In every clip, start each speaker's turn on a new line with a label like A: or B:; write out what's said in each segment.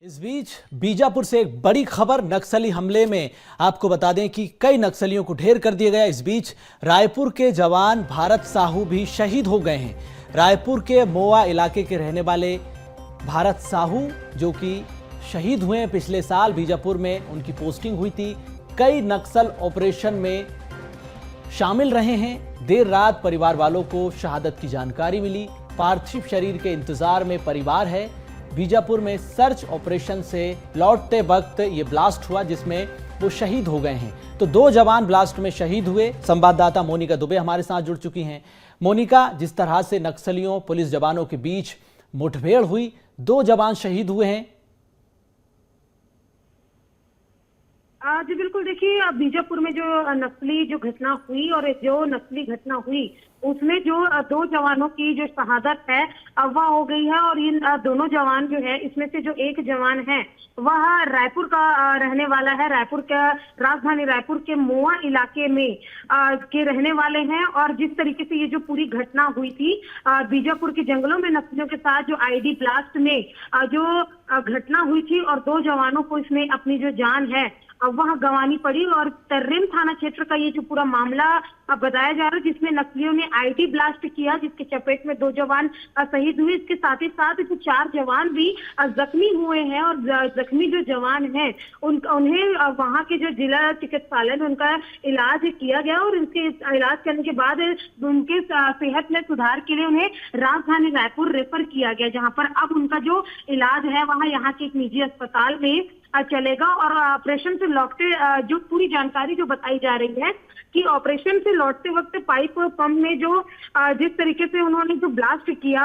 A: इस बीच बीजापुर से एक बड़ी खबर नक्सली हमले में आपको बता दें कि कई नक्सलियों को ढेर कर दिया गया। इस बीच रायपुर के जवान भारत साहू भी शहीद हो गए हैं। रायपुर के मोआ इलाके के रहने वाले भारत साहू जो कि शहीद हुए हैं, पिछले साल बीजापुर में उनकी पोस्टिंग हुई थी। कई नक्सल ऑपरेशन में शामिल रहे हैं। देर रात परिवार वालों को शहादत की जानकारी मिली। पार्थिव शरीर के इंतजार में परिवार है। बीजापुर में सर्च ऑपरेशन से लौटते वक्त ये ब्लास्ट हुआ जिसमें वो शहीद हो गए हैं। तो 2 जवान ब्लास्ट में शहीद हुए। संवाददाता मोनिका दुबे हमारे साथ जुड़ चुकी हैं। मोनिका, जिस तरह से नक्सलियों पुलिस जवानों के बीच मुठभेड़ हुई, 2 जवान शहीद हुए हैं।
B: जी बिल्कुल, देखिए बीजापुर में जो नक्सली घटना हुई और जो नक्सली घटना हुई उसमें जो 2 जवानों की जो शहादत है वह हो गई है। और इन दोनों जवान जो है, इसमें से जो एक जवान है वह रायपुर का रहने वाला है। रायपुर का राजधानी रायपुर के मोआ इलाके में के रहने वाले हैं। और जिस तरीके से ये जो पूरी घटना हुई थी बीजापुर के जंगलों में नक्सलियों के साथ जो आईडी ब्लास्ट में जो घटना हुई थी और 2 जवानों को इसमें अपनी जो जान है वह गंवानी पड़ी। और तर्रेम थाना क्षेत्र का ये जो पूरा मामला बताया जा रहा है, जिसमें नक्सलियों ने आईडी ब्लास्ट किया, जिसके चपेट में 2 जवान शहीद हुए। इसके साथ ही साथ 4 जवान भी जख्मी हुए हैं। और जख्मी जो जवान हैं उन्हें वहां के जो जिला चिकित्सालय में उनका इलाज किया गया। और उनके इलाज करने के बाद उनके सेहत में सुधार के लिए उन्हें राजधानी रायपुर रेफर किया गया, जहां पर अब उनका जो इलाज है वह यहाँ के एक निजी अस्पताल में चलेगा। और ऑपरेशन से लौटते जो पूरी जानकारी जो बताई जा रही है कि ऑपरेशन से लौटते वक्त पाइप पंप में जो जिस तरीके से उन्होंने जो ब्लास्ट किया,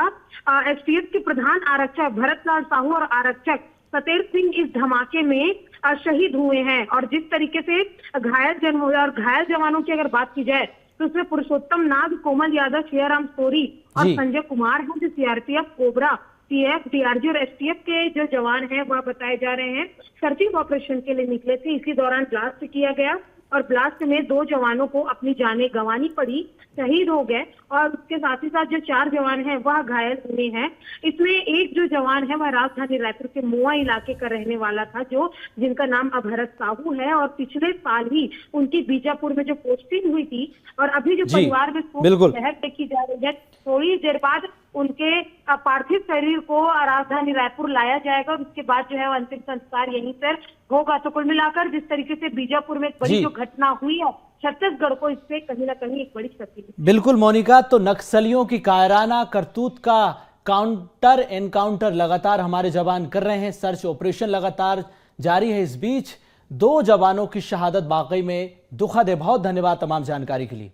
B: एसटीएफ के प्रधान आरक्षक भरतलाल साहू और आरक्षक सतेर सिंह इस धमाके में शहीद हुए हैं। और जिस तरीके से घायल जवानों की अगर बात की जाए तो उसमें पुरुषोत्तम नाग, कोमल यादव, श्रेयाराम सोरी और संजय कुमार हैं, जो सीआरपीएफ, कोबरा, सीएफ, डीआरजी और एसटीएफ के जो जवान हैं वह बताए जा रहे हैं सर्चिंग ऑपरेशन के लिए निकले थे। इसी दौरान ब्लास्ट किया गया और ब्लास्ट में 2 जवानों को अपनी जानें गंवानी पड़ी, शहीद हो गए। और उसके साथ ही साथ जो 4 जवान हैं वह घायल हुए हैं। इसमें एक जो जवान है वह राजधानी रायपुर के मोआ इलाके का रहने वाला था, जिनका नाम भरत साहू है। और पिछले साल ही उनकी बीजापुर में जो पोस्टिंग हुई थी और अभी जो परिवार में लहर देखी जा रही है, थोड़ी देर बाद उनके पार्थिव शरीर को राजधानी रायपुर लाया जाएगा और उसके बाद जो है अंतिम संस्कार यहीं पर होगा। तो कुल मिलाकर जिस तरीके से बीजापुर में एक बड़ी जो घटना हुई है, छत्तीसगढ़ को इससे कहीं ना कहीं एक बड़ी क्षति।
A: बिल्कुल मोनिका, तो नक्सलियों की कायराना करतूत का काउंटर एनकाउंटर लगातार हमारे जवान कर रहे हैं। सर्च ऑपरेशन लगातार जारी है। इस बीच 2 जवानों की शहादत वाकई में दुखद है। बहुत धन्यवाद तमाम जानकारी के लिए।